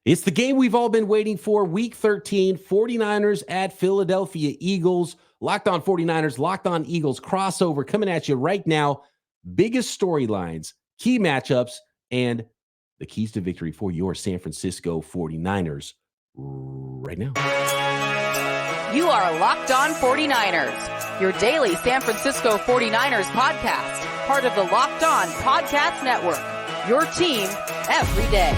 It's the game we've all been waiting for. Week 13, 49ers at Philadelphia Eagles. Locked on 49ers, Locked on Eagles crossover coming at you right now. Biggest storylines, key matchups, and the keys to victory for your San Francisco 49ers right now. You are Locked on 49ers, your daily San Francisco 49ers podcast, part of the Locked on Podcast Network, your team every day.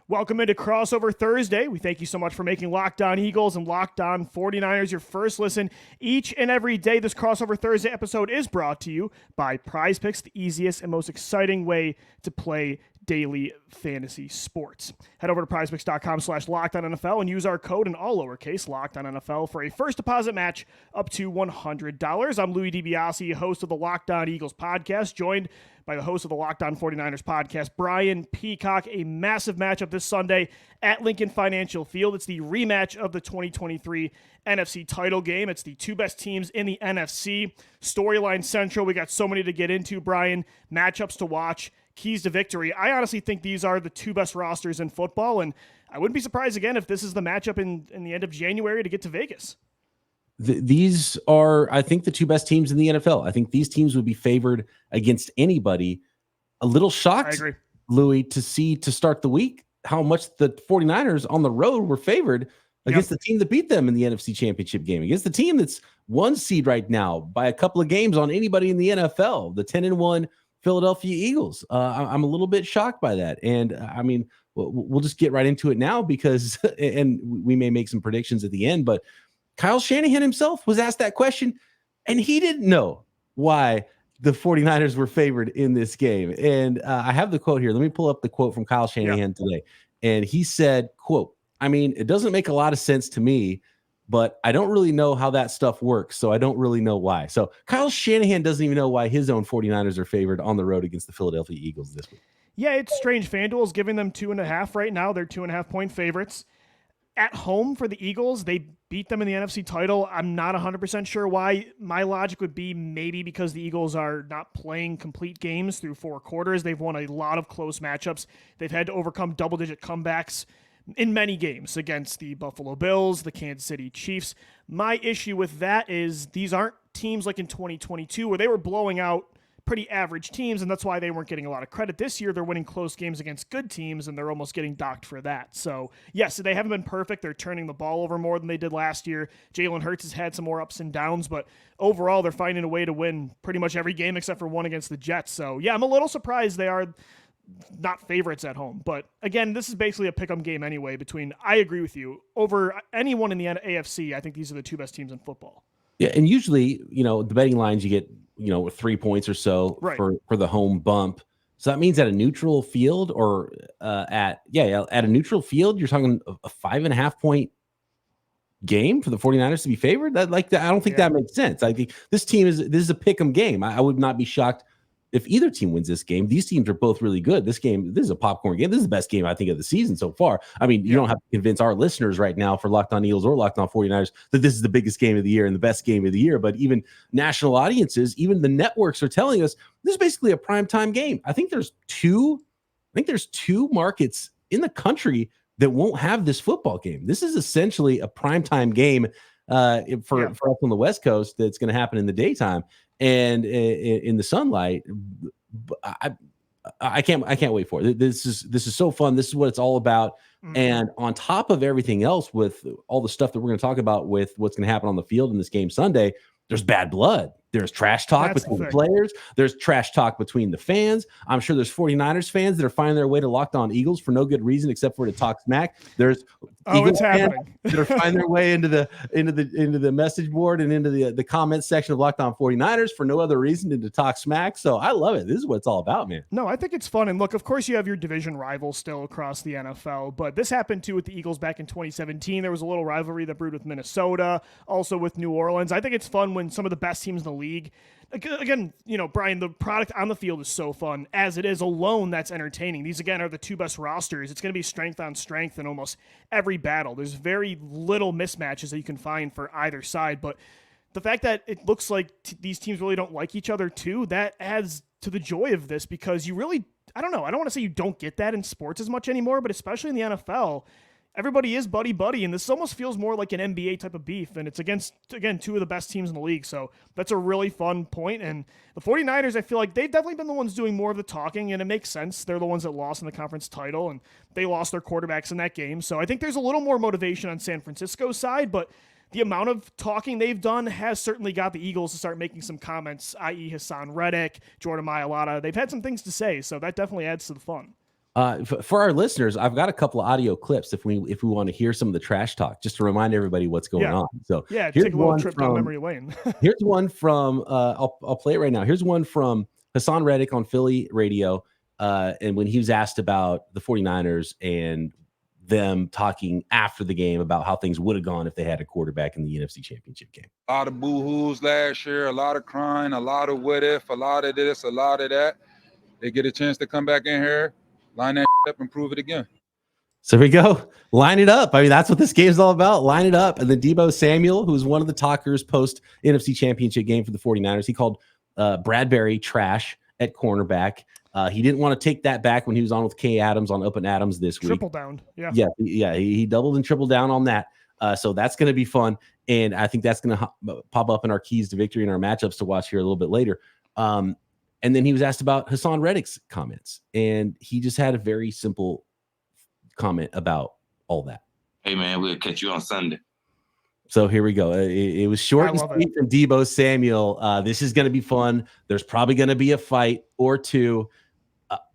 Welcome into Crossover Thursday. We thank you so much for making Locked on Eagles and Locked on 49ers your first listen each and every day. This Crossover Thursday episode is brought to you by PrizePicks, the easiest and most exciting way to play daily fantasy sports. Head over to prizepicks.com/LockedOnNFL and use our code in all lowercase LockedOnNFL for a first deposit match up to $100. I'm Louis DiBiase, host of the Locked on Eagles podcast, joined by the host of the Locked on 49ers podcast, Brian Peacock. A massive matchup this Sunday at Lincoln Financial Field. It's the rematch of the 2023 NFC Title game. It's the two best teams in the NFC. Storyline central. We got so many to get into, Brian. Matchups to watch. Keys to victory. I honestly think these are the two best rosters in football, and I wouldn't be surprised again if this is the matchup in the end of January to get to Vegas. These are, I think, the two best teams in the NFL. I think these teams would be favored against anybody. A little shocked, I agree, Louis, to see to start the week how much the 49ers on the road were favored against the team that beat them in the NFC Championship game, against the team that's one seed right now by a couple of games on anybody in the NFL, the 10-1 Philadelphia Eagles. I'm a little bit shocked by that. And I mean, we'll just get right into it now because, and we may make some predictions at the end, but Kyle Shanahan himself was asked that question and he didn't know why the 49ers were favored in this game. And I have the quote here. Let me pull up the quote from Kyle Shanahan today. And he said, quote, "I mean, it doesn't make a lot of sense to me, but I don't really know how that stuff works, so I don't really know why." So Kyle Shanahan doesn't even know why his own 49ers are favored on the road against the Philadelphia Eagles this week. Yeah, it's strange. FanDuel is giving them 2.5 right now. They're 2.5-point favorites. At home for the Eagles, they beat them in the NFC title. I'm not 100% sure why. My logic would be maybe because the Eagles are not playing complete games through 4 quarters. They've won a lot of close matchups. They've had to overcome double-digit comebacks in many games against the Buffalo Bills, the Kansas City Chiefs. My issue with that is these aren't teams like in 2022 where they were blowing out pretty average teams, and that's why they weren't getting a lot of credit. This year, they're winning close games against good teams, and they're almost getting docked for that. So, yes, they haven't been perfect. They're turning the ball over more than they did last year. Jalen Hurts has had some more ups and downs, but overall, they're finding a way to win pretty much every game except for one against the Jets. So, yeah, I'm a little surprised they are not favorites at home. But again, this is basically a pick-em game anyway between, I agree with you, over anyone in the AFC. I think these are the two best teams in football. Yeah, and usually, the betting lines you get, 3 points or so for the home bump. So that means at a neutral field or at a neutral field, you're talking a 5.5 point game for the 49ers to be favored. I don't think that makes sense. I think this is a pick 'em game. I would not be shocked if either team wins this game. These teams are both really good. This is a popcorn game. This is the best game, I think, of the season so far. I mean, you don't have to convince our listeners right now for Locked on Eagles or Locked on 49ers that this is the biggest game of the year and the best game of the year. But even national audiences, even the networks are telling us this is basically a primetime game. I think there's two markets in the country that won't have this football game. This is essentially a primetime game for us on the West Coast that's going to happen in the daytime and in the sunlight. I can't wait for it. This is so fun. This is what it's all about. Mm-hmm. And on top of everything else, with all the stuff that we're going to talk about with what's going to happen on the field in this game Sunday, there's bad blood. There's trash talk between the players. There's trash talk between the fans. I'm sure there's 49ers fans that are finding their way to Locked on Eagles for no good reason except for to talk smack. There's Eagles fans that are finding their way into the message board and into the comment section of Locked on 49ers for no other reason than to talk smack. So I love it. This is what it's all about, man. No, I think it's fun. And look, of course you have your division rivals still across the NFL, but this happened too with the Eagles back in 2017. There was a little rivalry that brewed with Minnesota, also with New Orleans. I think it's fun when some of the best teams in the league, again, Brian, the product on the field is so fun. As it is alone, that's entertaining. These, again, are the two best rosters. It's going to be strength on strength in almost every battle. There's very little mismatches that you can find for either side. But the fact that it looks like these teams really don't like each other too, that adds to the joy of this, because you really, I don't know, I don't want to say you don't get that in sports as much anymore, but especially in the NFL, everybody is buddy-buddy, and this almost feels more like an NBA type of beef, and it's against, again, two of the best teams in the league, so that's a really fun point. And the 49ers, I feel like they've definitely been the ones doing more of the talking, and it makes sense. They're the ones that lost in the conference title, and they lost their quarterbacks in that game, so I think there's a little more motivation on San Francisco's side, but the amount of talking they've done has certainly got the Eagles to start making some comments, i.e. Hassan Reddick, Jordan Mailata. They've had some things to say, so that definitely adds to the fun. For our listeners, I've got a couple of audio clips if we want to hear some of the trash talk, just to remind everybody what's going on. So take a little trip down memory lane. Here's one from I'll play it right now. Here's one from Hassan Reddick on Philly radio, and when he was asked about the 49ers and them talking after the game about how things would have gone if they had a quarterback in the NFC Championship game. A lot of boo-hoos last year, a lot of crying, a lot of what if, a lot of this, a lot of that. They get a chance to come back in here, line that up and prove it again. So here we go. Line it up. I mean, that's what this game is all about. Line it up. And then Deebo Samuel, who's one of the talkers post NFC Championship game for the 49ers, he called Bradberry trash at cornerback. He didn't want to take that back when he was on with Kay Adams on Up and Adams this week. Triple down. Yeah. He doubled and tripled down on that. So that's going to be fun. And I think that's going to pop up in our keys to victory and our matchups to watch here a little bit later. And then he was asked about Hassan Reddick's comments, and he just had a very simple comment about all that. Hey, man, we'll catch you on Sunday. So here we go. It was short and sweet from Deebo Samuel. This is going to be fun. There's probably going to be a fight or two.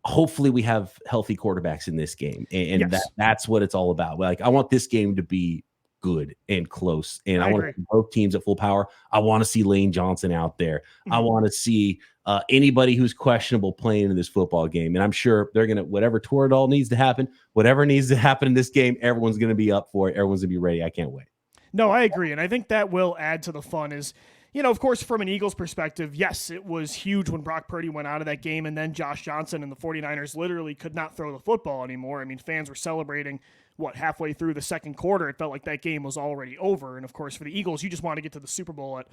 Hopefully we have healthy quarterbacks in this game. And yes, that's what it's all about. Like, I want this game to be good and close. And I want to see both teams at full power. I want to see Lane Johnson out there. Mm-hmm. I want to see anybody who's questionable playing in this football game. And I'm sure they're going to, whatever Toradol needs to happen, whatever needs to happen in this game, everyone's going to be up for it. Everyone's going to be ready. I can't wait. No, I agree. And I think that will add to the fun is, you know, of course, from an Eagles perspective, yes, it was huge when Brock Purdy went out of that game, and then Josh Johnson and the 49ers literally could not throw the football anymore. I mean, fans were celebrating, halfway through the second quarter. It felt like that game was already over. And, of course, for the Eagles, you just want to get to the Super Bowl at,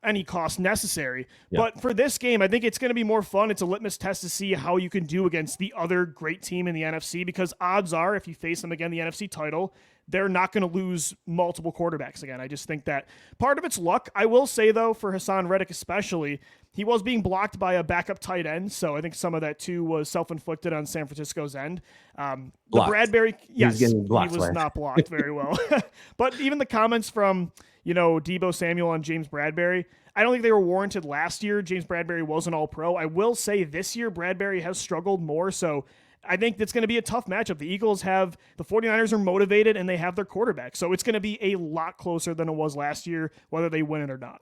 any cost necessary. Yeah. But for this game, I think it's going to be more fun. It's a litmus test to see how you can do against the other great team in the NFC, because odds are if you face them again in the NFC title, they're not going to lose multiple quarterbacks again. I just think that part of it's luck. I will say, though, for Hassan Reddick especially, he was being blocked by a backup tight end, so I think some of that, too, was self-inflicted on San Francisco's end. The Bradberry, yes, he was not blocked very well. But even the comments from, Deebo Samuel and James Bradberry, I don't think they were warranted last year. James Bradberry was an all-pro. I will say this year Bradberry has struggled more, so I think it's going to be a tough matchup. The Eagles have, the 49ers are motivated, and they have their quarterback. So it's going to be a lot closer than it was last year, whether they win it or not.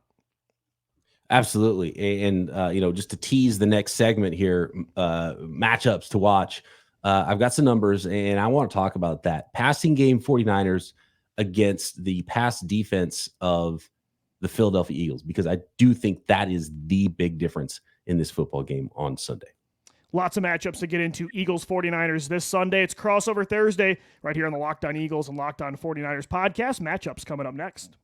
Absolutely. And, just to tease the next segment here, matchups to watch, I've got some numbers, and I want to talk about that. Passing game 49ers against the pass defense of the Philadelphia Eagles, because I do think that is the big difference in this football game on Sunday. Lots of matchups to get into. Eagles 49ers this Sunday. It's crossover Thursday right here on the Locked On Eagles and Locked On 49ers podcast. Matchups coming up next.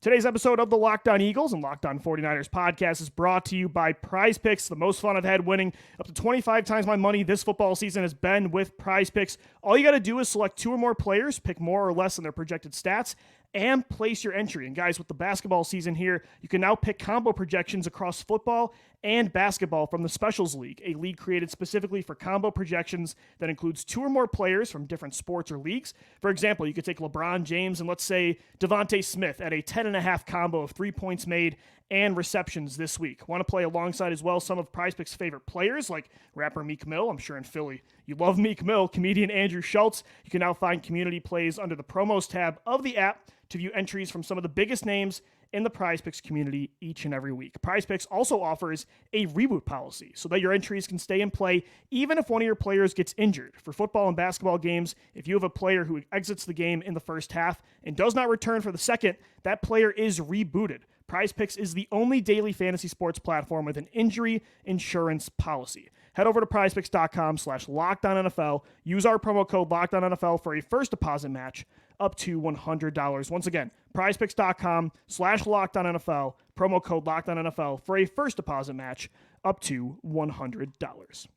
Today's episode of the Locked On Eagles and Locked On 49ers podcast is brought to you by PrizePicks. The most fun I've had winning up to 25 times my money this football season has been with PrizePicks. All you got to do is select two or more players, pick more or less than their projected stats, and place your entry. And guys, with the basketball season here, you can now pick combo projections across football and basketball from the Specials League, a league created specifically for combo projections that includes two or more players from different sports or leagues. For example, you could take LeBron James and let's say Devontae Smith at a 10.5 combo of 3 points made and receptions this week. Want to play alongside as well some of PrizePicks' favorite players like rapper Meek Mill. I'm sure in Philly you love Meek Mill. Comedian Andrew Schultz. You can now find community plays under the promos tab of the app to view entries from some of the biggest names in the PrizePicks community each and every week. PrizePicks also offers a reboot policy so that your entries can stay in play even if one of your players gets injured. For football and basketball games, if you have a player who exits the game in the first half and does not return for the second, that player is rebooted. PrizePicks is the only daily fantasy sports platform with an injury insurance policy. Head over to prizepicks.com/LockedOnNFL. Use our promo code LockedOnNFL for a first deposit match up to $100. Once again, prizepicks.com/LockedOnNFL, promo code LockedOnNFL for a first deposit match up to $100.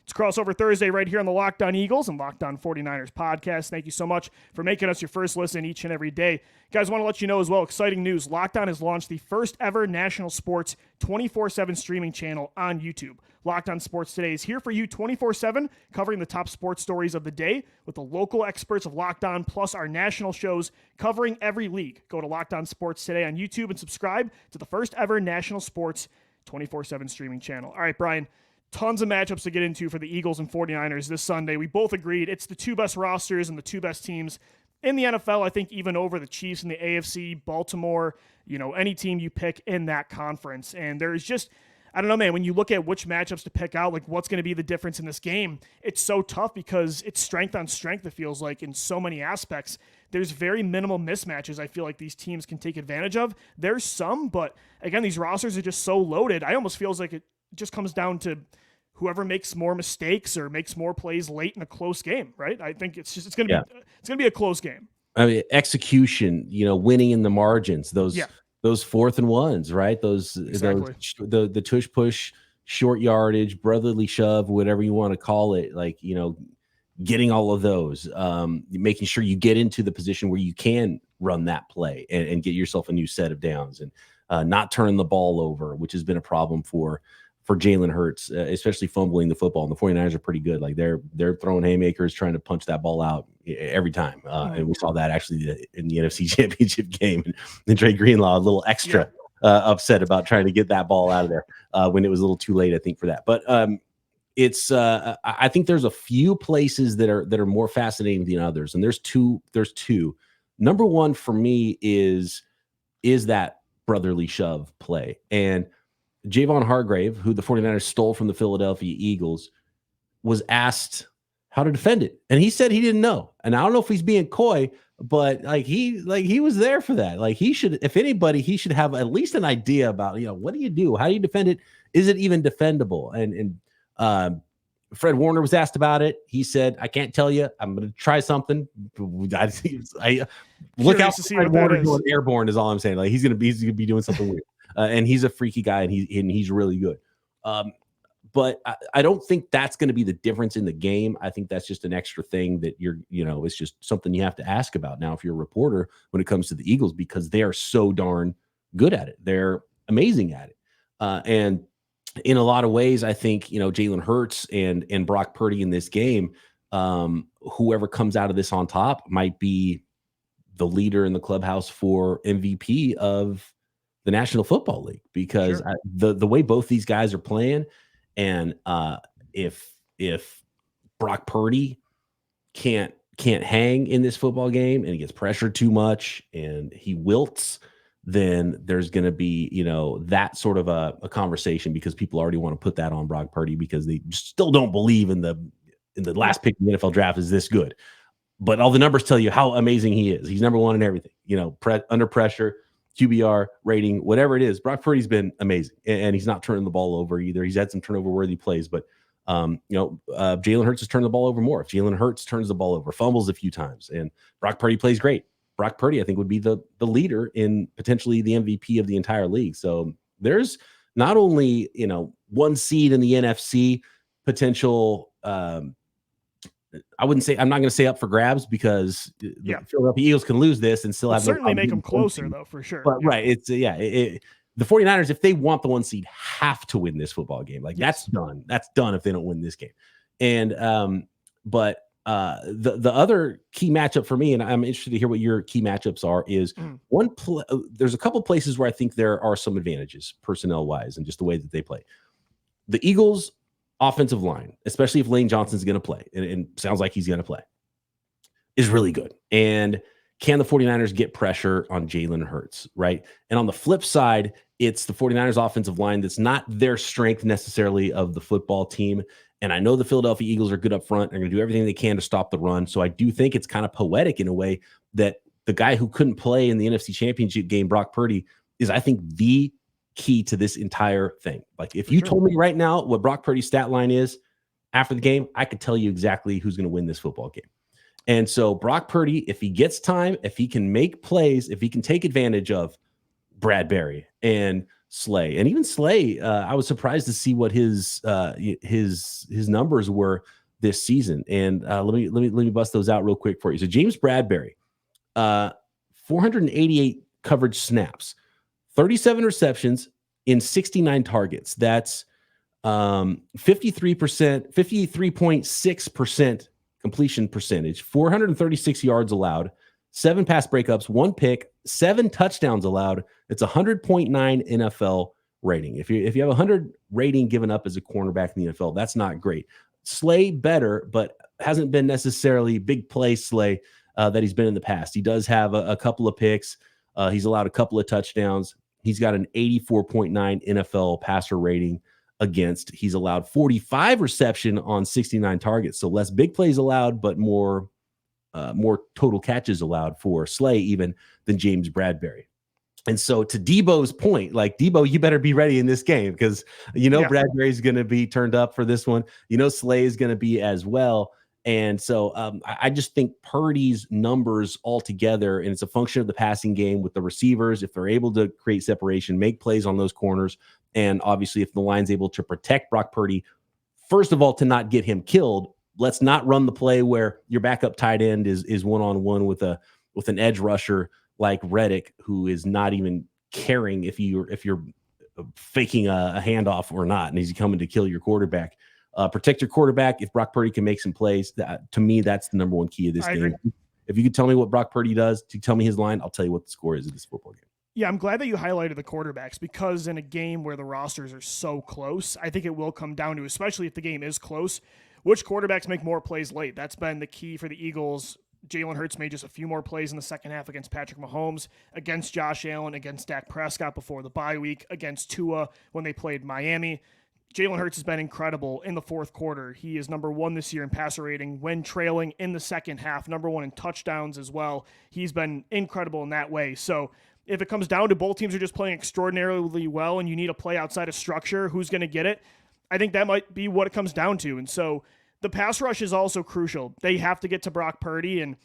It's Crossover Thursday right here on the Locked On Eagles and Locked On 49ers podcast. Thank you so much for making us your first listen each and every day. Guys, want to let you know as well, exciting news. Locked On has launched the first ever national sports 24/7 streaming channel on YouTube. Locked On Sports Today is here for you 24/7, covering the top sports stories of the day with the local experts of Locked On, plus our national shows covering every league. Go to Locked On Sports Today on YouTube and subscribe to the first ever national sports 24/7 streaming channel. All right, Brian. Tons of matchups to get into for the Eagles and 49ers this Sunday. We both agreed it's the two best rosters and the two best teams in the NFL, I think, even over the Chiefs in the AFC, Baltimore, any team you pick in that conference. And there's just, I don't know, man, when you look at which matchups to pick out, like what's going to be the difference in this game, it's so tough because it's strength on strength, it feels like, in so many aspects. There's very minimal mismatches I feel like these teams can take advantage of. There's some, but again, these rosters are just so loaded. I almost feels like it just comes down to whoever makes more mistakes or makes more plays late in a close game, right? I think it's going to be a close game. I mean, execution, winning in the margins, those 4th and 1s, right? Exactly. The tush push, short yardage, brotherly shove, whatever you want to call it, like, getting all of those, making sure you get into the position where you can run that play and get yourself a new set of downs, and not turning the ball over, which has been a problem for Jalen Hurts, especially fumbling the football. And the 49ers are pretty good. Like they're throwing haymakers, trying to punch that ball out every time. And we saw that actually in the NFC Championship game. And Dre Greenlaw, a little extra upset about trying to get that ball out of there when it was a little too late, I think, for that. But it's I think there's a few places that are more fascinating than others. And there's two. Number one for me is that brotherly shove play. And Javon Hargrave, who the 49ers stole from the Philadelphia Eagles, was asked how to defend it. And he said he didn't know. And I don't know if he's being coy, but he was there for that. Like he should, if anybody, he should have at least an idea about, what do you do? How do you defend it? Is it even defendable? And Fred Warner was asked about it. He said, I can't tell you. I'm going to try something. Look out to see Fred Warner doing airborne is all I'm saying. Like he's going to be doing something weird. And he's a freaky guy, and he's really good. But I don't think that's going to be the difference in the game. I think that's just an extra thing that it's just something you have to ask about now if you're a reporter when it comes to the Eagles, because they are so darn good at it. They're amazing at it. And in a lot of ways, I think, Jalen Hurts and Brock Purdy in this game, whoever comes out of this on top might be the leader in the clubhouse for MVP of the National Football League, because the way both these guys are playing, and if Brock Purdy can't hang in this football game and he gets pressured too much and he wilts, then there's going to be that sort of a conversation, because people already want to put that on Brock Purdy because they still don't believe in the last pick in the NFL draft is this good, but all the numbers tell you how amazing he is. He's number one in everything, under pressure, QBR rating, whatever it is. Brock Purdy's been amazing, and he's not turning the ball over either. He's had some turnover-worthy plays, but Jalen Hurts has turned the ball over more. If Jalen Hurts turns the ball over, fumbles a few times, and Brock Purdy plays great, Brock Purdy, I think, would be the leader in potentially the MVP of the entire league. So there's not only one seed in the NFC potential. I'm not going to say up for grabs, because the Philadelphia Eagles can lose this and still have certainly make them closer though, for sure. But right, it's the 49ers, if they want the one seed, have to win this football game. Like that's done. That's done if they don't win this game. And but the other key matchup for me, and I'm interested to hear what your key matchups are, is there's a couple places where I think there are some advantages personnel wise and just the way that they play. The Eagles offensive line, especially if Lane Johnson's going to play, and sounds like he's going to play, is really good. And can the 49ers get pressure on Jalen Hurts, right? And on the flip side, it's the 49ers offensive line that's not their strength necessarily of the football team. And I know the Philadelphia Eagles are good up front. They're going to do everything they can to stop the run. So I do think it's kind of poetic in a way that the guy who couldn't play in the NFC Championship game, Brock Purdy, is, I think, the key to this entire thing. Like if you told me right now what Brock Purdy's stat line is, after the game, I could tell you exactly who's going to win this football game. And so Brock Purdy, if he gets time, if he can make plays, if he can take advantage of Bradberry and Slay, and even Slay, I was surprised to see what his numbers were this season. And let me bust those out real quick for you. So James Bradberry, 488 coverage snaps, 37 receptions in 69 targets. That's 53.6% completion percentage, 436 yards allowed, 7 pass breakups, 1 pick, 7 touchdowns allowed. It's 100.9 NFL rating. If you have 100 rating given up as a cornerback in the NFL, that's not great. Slay better, but hasn't been necessarily big play Slay that he's been in the past. He does have a couple of picks. He's allowed a couple of touchdowns. He's got an 84.9 NFL passer rating against. He's allowed 45 reception on 69 targets. So less big plays allowed, but more total catches allowed for Slay even than James Bradberry. And so to Deebo's point, like, Deebo, you better be ready in this game because, Bradberry is going to be turned up for this one. Slay is going to be as well. And so I just think Purdy's numbers altogether, and it's a function of the passing game with the receivers, if they're able to create separation, make plays on those corners, and obviously if the line's able to protect Brock Purdy, first of all, to not get him killed, let's not run the play where your backup tight end is one-on-one with an edge rusher like Reddick, who is not even caring if you're faking a handoff or not, and he's coming to kill your quarterback. Protect your quarterback. If Brock Purdy can make some plays, to me, that's the number one key of this game. Agree. If you could tell me what Brock Purdy does, to tell me his line, I'll tell you what the score is of this football game. Yeah, I'm glad that you highlighted the quarterbacks because in a game where the rosters are so close, I think it will come down to, especially if the game is close, which quarterbacks make more plays late. That's been the key for the Eagles. Jalen Hurts made just a few more plays in the second half against Patrick Mahomes, against Josh Allen, against Dak Prescott before the bye week, against Tua when they played Miami. Jalen Hurts has been incredible in the fourth quarter. He is number 1 this year in passer rating when trailing in the second half, number 1 in touchdowns as well. He's been incredible in that way. So if it comes down to both teams are just playing extraordinarily well and you need a play outside of structure, who's going to get it? I think that might be what it comes down to. And so the pass rush is also crucial. They have to get to Brock Purdy. And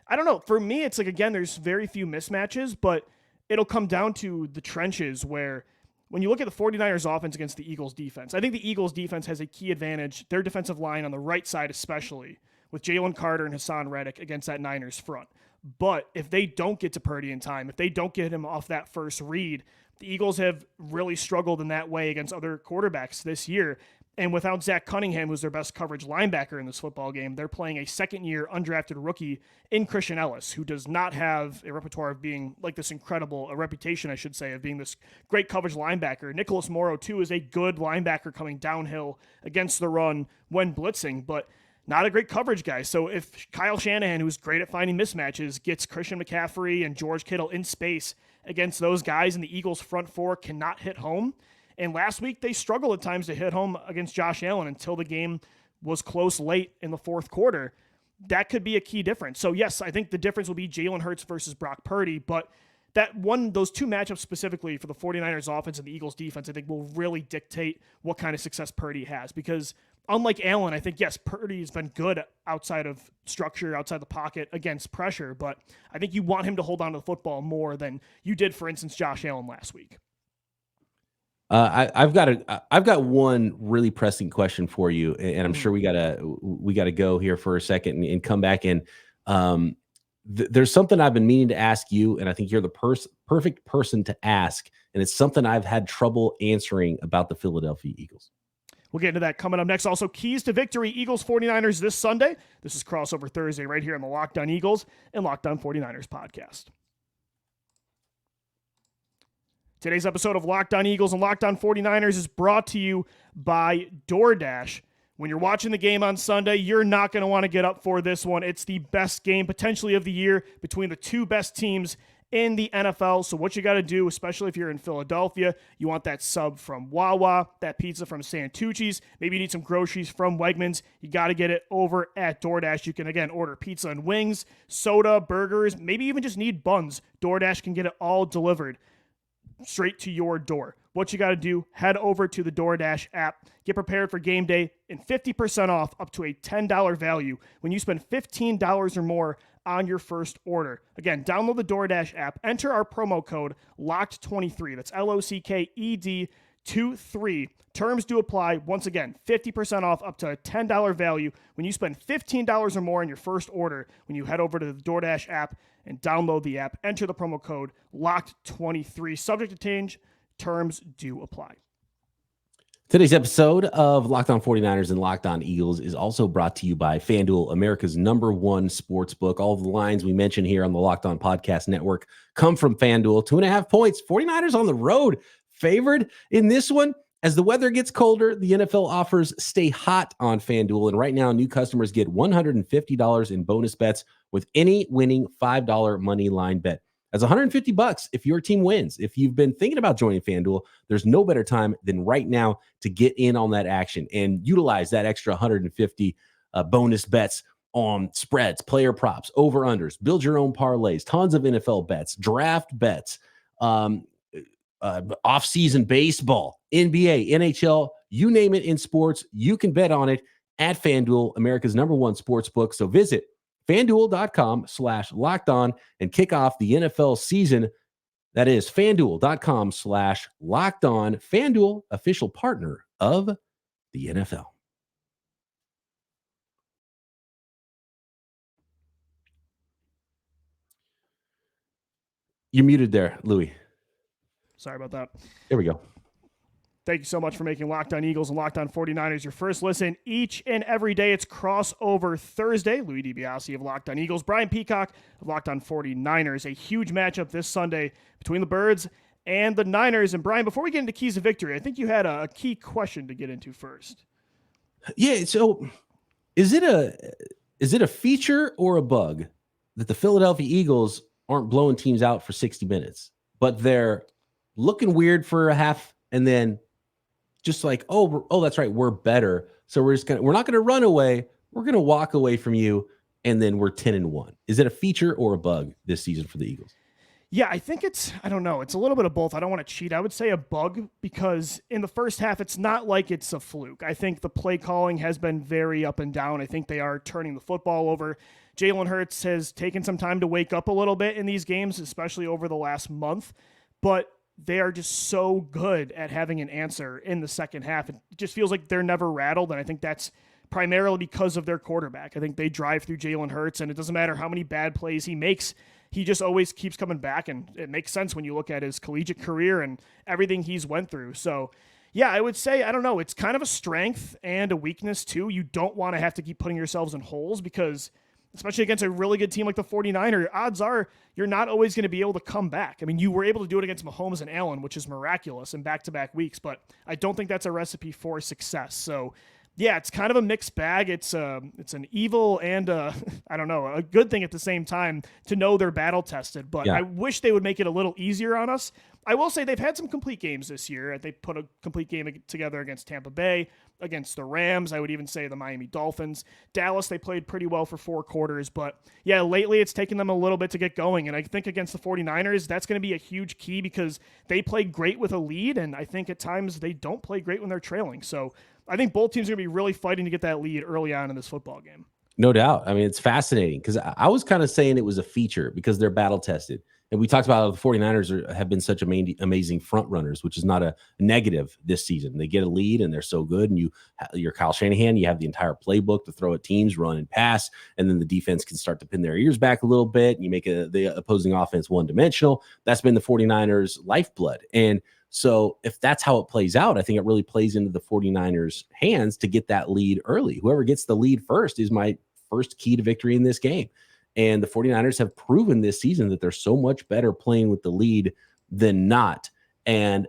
I don't know. For me, it's like, again, there's very few mismatches, but it'll come down to the trenches where when you look at the 49ers offense against the Eagles defense, I think the Eagles defense has a key advantage, their defensive line on the right side especially, with Jalen Carter and Hassan Reddick against that Niners front. But if they don't get to Purdy in time, if they don't get him off that first read, the Eagles have really struggled in that way against other quarterbacks this year. And without Zach Cunningham, who's their best coverage linebacker in this football game, they're playing a second-year undrafted rookie in Christian Ellis, who does not have a repertoire of being like this a reputation, I should say, of being this great coverage linebacker. Nicholas Morrow, too, is a good linebacker coming downhill against the run when blitzing, but not a great coverage guy. So if Kyle Shanahan, who's great at finding mismatches, gets Christian McCaffrey and George Kittle in space against those guys and the Eagles' front four cannot hit home, and last week, they struggled at times to hit home against Josh Allen until the game was close late in the fourth quarter. That could be a key difference. So, yes, I think the difference will be Jalen Hurts versus Brock Purdy, but those two matchups specifically for the 49ers offense and the Eagles defense, I think will really dictate what kind of success Purdy has. Because unlike Allen, I think, yes, Purdy has been good outside of structure, outside the pocket against pressure, but I think you want him to hold on to the football more than you did, for instance, Josh Allen last week. I've got one really pressing question for you, and I'm sure we gotta go here for a second and come back in. There's something I've been meaning to ask you, and I think you're the perfect person to ask, and it's something I've had trouble answering about the Philadelphia Eagles. We'll get into that coming up next. Also, keys to victory, Eagles 49ers this Sunday. This is Crossover Thursday right here on the Locked On Eagles and Locked On 49ers podcast. Today's episode of Locked On Eagles and Locked On 49ers is brought to you by DoorDash. When you're watching the game on Sunday, you're not going to want to get up for this one. It's the best game potentially of the year between the two best teams in the NFL. So what you got to do, especially if you're in Philadelphia, you want that sub from Wawa, that pizza from Santucci's, maybe you need some groceries from Wegmans, you got to get it over at DoorDash. You can, again, order pizza and wings, soda, burgers, maybe even just need buns. DoorDash can get it all delivered straight to your door. what you got to do, head over to the DoorDash app, get prepared for game day, and 50% off up to a $10 value when you spend $15 or more on your first order. Again, download the DoorDash app, enter our promo code LOCKED23. That's LOCKED 23. Terms do apply. Once again, 50% off up to a $10 value when you spend $15 or more on your first order when you head over to the DoorDash app and download the app. Enter the promo code LOCKED23. Subject to change. Terms do apply. Today's episode of Locked On 49ers and Locked On Eagles is also brought to you by FanDuel, America's #1 sportsbook. All of the lines we mention here on the Locked On Podcast Network come from FanDuel. 2.5 points. 49ers on the road, favored in this one. As the weather gets colder, the NFL offers stay hot on FanDuel. And right now, new customers get $150 in bonus bets with any winning $5 money line bet. That's $150 if your team wins. If you've been thinking about joining FanDuel, there's no better time than right now to get in on that action and utilize that extra 150 bonus bets on spreads, player props, over-unders, build your own parlays, tons of NFL bets, draft bets, off-season baseball, NBA, NHL, you name it in sports, you can bet on it at FanDuel, America's #1 sportsbook. So visit FanDuel.com/lockedon and kick off the NFL season. That is FanDuel.com/lockedon. FanDuel, official partner of the NFL. You're muted there, Louis. Sorry about that. There we go. Thank you so much for making Locked On Eagles and Locked On 49ers your first listen each and every day. It's Crossover Thursday. Louis DiBiase of Locked On Eagles, Brian Peacock of Locked On 49ers. A huge matchup this Sunday between the Birds and the Niners. And Brian, before we get into keys of victory, I think you had a key question to get into first. Yeah, so is it a feature or a bug that the Philadelphia Eagles aren't blowing teams out for 60 minutes, but they're looking weird for a half and then just like, oh, that's right, we're better. So we're not gonna run away. We're gonna walk away from you, and then we're 10-1. Is it a feature or a bug this season for the Eagles? Yeah, I think I don't know. It's a little bit of both. I don't want to cheat. I would say a bug because in the first half, it's not like it's a fluke. I think the play calling has been very up and down. I think they are turning the football over. Jalen Hurts has taken some time to wake up a little bit in these games, especially over the last month, but they are just so good at having an answer in the second half. It just feels like they're never rattled, and I think that's primarily because of their quarterback. I think they drive through Jalen Hurts, and it doesn't matter how many bad plays he makes. He just always keeps coming back, and it makes sense when you look at his collegiate career and everything he's went through. So, yeah, I would say, I don't know, it's kind of a strength and a weakness, too. You don't want to have to keep putting yourselves in holes because especially against a really good team like the 49ers, odds are you're not always going to be able to come back. I mean, you were able to do it against Mahomes and Allen, which is miraculous in back-to-back weeks, but I don't think that's a recipe for success. So, yeah, it's kind of a mixed bag. It's an evil and I don't know, a good thing at the same time to know they're battle-tested, but yeah. I wish they would make it a little easier on us. I will say they've had some complete games this year. They put a complete game together against Tampa Bay, against the Rams. I would even say the Miami Dolphins. Dallas, they played pretty well for 4 quarters. But, yeah, lately it's taken them a little bit to get going. And I think against the 49ers, that's going to be a huge key because they play great with a lead, and I think at times they don't play great when they're trailing. So I think both teams are going to be really fighting to get that lead early on in this football game. No doubt. I mean, it's fascinating because I was kind of saying it was a feature because they're battle-tested. And we talked about how the 49ers have been such amazing front runners, which is not a negative this season. They get a lead and they're so good. And you're Kyle Shanahan. You have the entire playbook to throw at teams, run and pass. And then the defense can start to pin their ears back a little bit. And you make the opposing offense one-dimensional. That's been the 49ers' lifeblood. And so if that's how it plays out, I think it really plays into the 49ers' hands to get that lead early. Whoever gets the lead first is my first key to victory in this game. And the 49ers have proven this season that they're so much better playing with the lead than not. And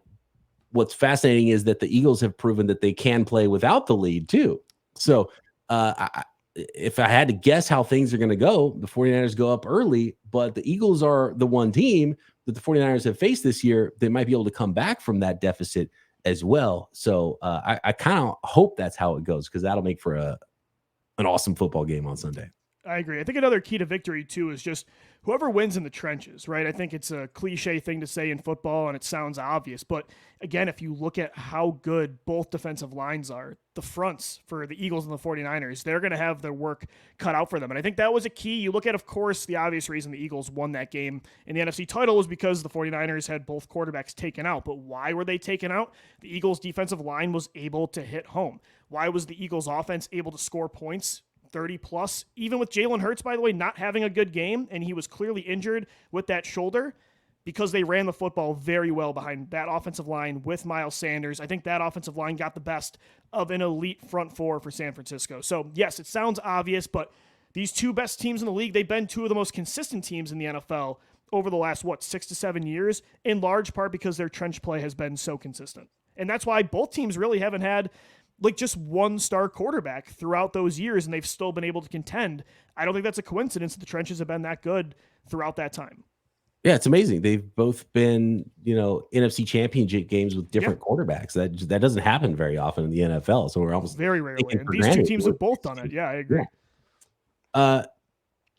what's fascinating is that the Eagles have proven that they can play without the lead too. So if I had to guess how things are going to go, the 49ers go up early, but the Eagles are the one team that the 49ers have faced this year. They might be able to come back from that deficit as well. So I kind of hope that's how it goes because that'll make for an awesome football game on Sunday. I agree. I think another key to victory, too, is just whoever wins in the trenches, right? I think it's a cliche thing to say in football, and it sounds obvious. But, again, if you look at how good both defensive lines are, the fronts for the Eagles and the 49ers, they're going to have their work cut out for them. And I think that was a key. You look at, of course, the obvious reason the Eagles won that game in the NFC title was because the 49ers had both quarterbacks taken out. But why were they taken out? The Eagles' defensive line was able to hit home. Why was the Eagles' offense able to score points? 30 plus, even with Jalen Hurts, by the way, not having a good game, and he was clearly injured with that shoulder, because they ran the football very well behind that offensive line with Miles Sanders. I think that offensive line got the best of an elite front four for San Francisco. So yes, it sounds obvious, but these two best teams in the league, they've been two of the most consistent teams in the NFL over the last, 6 to 7 years, in large part because their trench play has been so consistent. And that's why both teams really haven't had just one star quarterback throughout those years, and they've still been able to contend. I don't think that's a coincidence that the trenches have been that good throughout that time. Yeah, it's amazing. They've both been, NFC championship games with different quarterbacks. That doesn't happen very often in the NFL. So we're almost very rarely. And these two teams have both done it. Yeah, I agree. Yeah.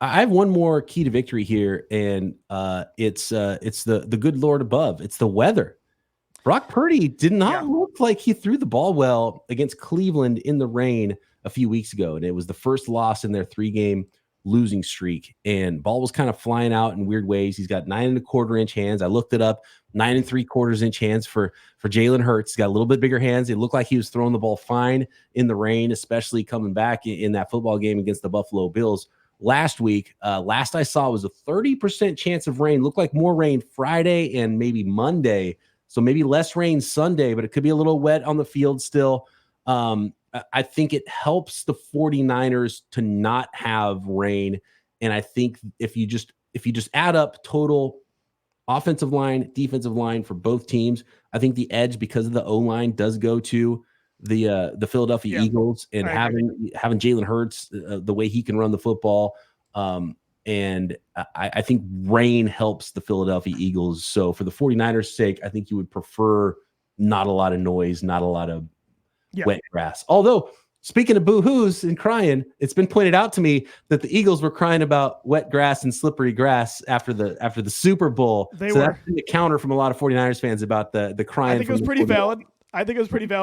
I have one more key to victory here, and it's the good Lord above. It's the weather. Brock Purdy did not look like he threw the ball well against Cleveland in the rain a few weeks ago, and it was the first loss in their 3-game losing streak. And ball was kind of flying out in weird ways. He's got 9 1/4 inch hands. I looked it up. 9 3/4 inch hands for Jalen Hurts. He's got a little bit bigger hands. It looked like he was throwing the ball fine in the rain, especially coming back in that football game against the Buffalo Bills last week. Last I saw was a 30% chance of rain. Looked like more rain Friday and maybe Monday. So maybe less rain Sunday, but it could be a little wet on the field still. I think it helps the 49ers to not have rain. And I think if you just add up total offensive line, defensive line for both teams, I think the edge, because of the O-line, does go to the Philadelphia Eagles, and having Jalen Hurts, the way he can run the football. And I think rain helps the Philadelphia Eagles. So for the 49ers' sake, I think you would prefer not a lot of noise, not a lot of wet grass. Although, speaking of boo-hoos and crying, it's been pointed out to me that the Eagles were crying about wet grass and slippery grass after the Super Bowl. That's been a counter from a lot of 49ers fans about the crying. I think it was pretty valid.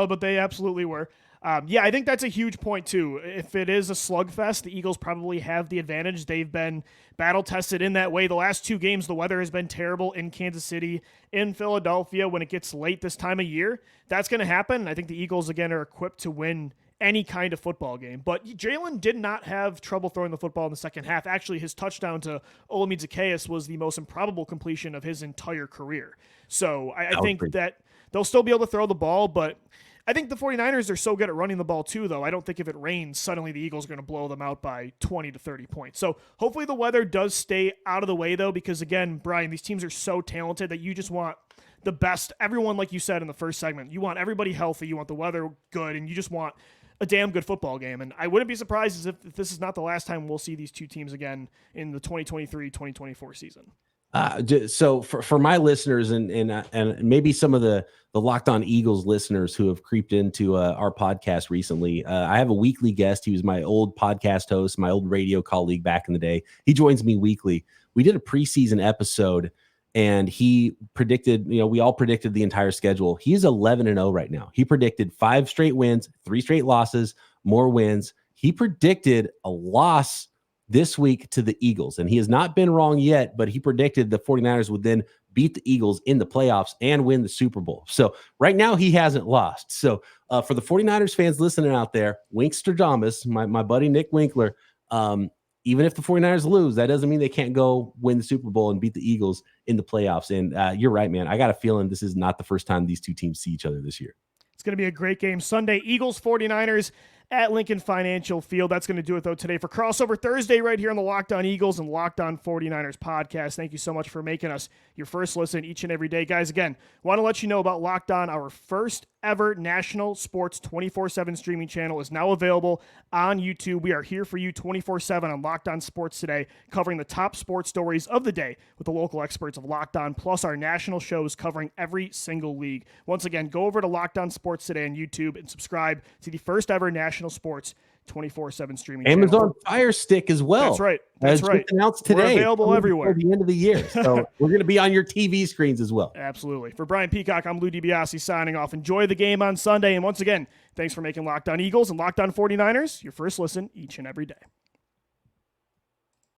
But they absolutely were. I think that's a huge point, too. If it is a slugfest, the Eagles probably have the advantage. They've been battle-tested in that way. The last 2 games, the weather has been terrible in Kansas City, in Philadelphia when it gets late this time of year. That's going to happen. I think the Eagles, again, are equipped to win any kind of football game. But Jalen did not have trouble throwing the football in the second half. Actually, his touchdown to Olamide Zaccheaus was the most improbable completion of his entire career. So I think that they'll still be able to throw the ball, but I think the 49ers are so good at running the ball too, though. I don't think if it rains, suddenly the Eagles are going to blow them out by 20 to 30 points. So hopefully the weather does stay out of the way, though, because, again, Brian, these teams are so talented that you just want the best. Everyone, like you said in the first segment, you want everybody healthy, you want the weather good, and you just want a damn good football game. And I wouldn't be surprised if this is not the last time we'll see these two teams again in the 2023-2024 season. So for my listeners and maybe some of the Locked On Eagles listeners who have creeped into our podcast recently, I have a weekly guest. He was my old podcast host, my old radio colleague back in the day. He joins me weekly. We did a preseason episode, and he predicted, we all predicted the entire schedule. He's 11-0 right now. He predicted 5 straight wins, 3 straight losses, more wins. He predicted a loss this week to the Eagles, and he has not been wrong yet, but he predicted the 49ers would then beat the Eagles in the playoffs and win the Super Bowl. So right now he hasn't lost. So for the 49ers fans listening out there, Winksterdamus, my buddy Nick Winkler, even if the 49ers lose, that doesn't mean they can't go win the Super Bowl and beat the Eagles in the playoffs. And you're right, man. I got a feeling this is not the first time these two teams see each other this year. It's going to be a great game Sunday. Eagles 49ers at Lincoln Financial Field. That's going to do it, though, today for Crossover Thursday right here on the Locked On Eagles and Locked On 49ers podcast. Thank you so much for making us your first listen each and every day. Guys, again, want to let you know about Locked On. Our first ever national sports 24/7 streaming channel is now available on YouTube. We are here for you 24/7 on Locked On Sports Today, covering the top sports stories of the day with the local experts of Locked On, plus our national shows covering every single league. Once again, go over to Locked On Sports Today on YouTube and subscribe to the first ever national sports 24/7 streaming Amazon channel. Fire Stick as well. That's right. That's right. Announced today. We're available everywhere. At the end of the year. So we're going to be on your TV screens as well. Absolutely. For Brian Peacock, I'm Lou DiBiase signing off. Enjoy the game on Sunday. And once again, thanks for making Locked On Eagles and Locked On 49ers your first listen each and every day.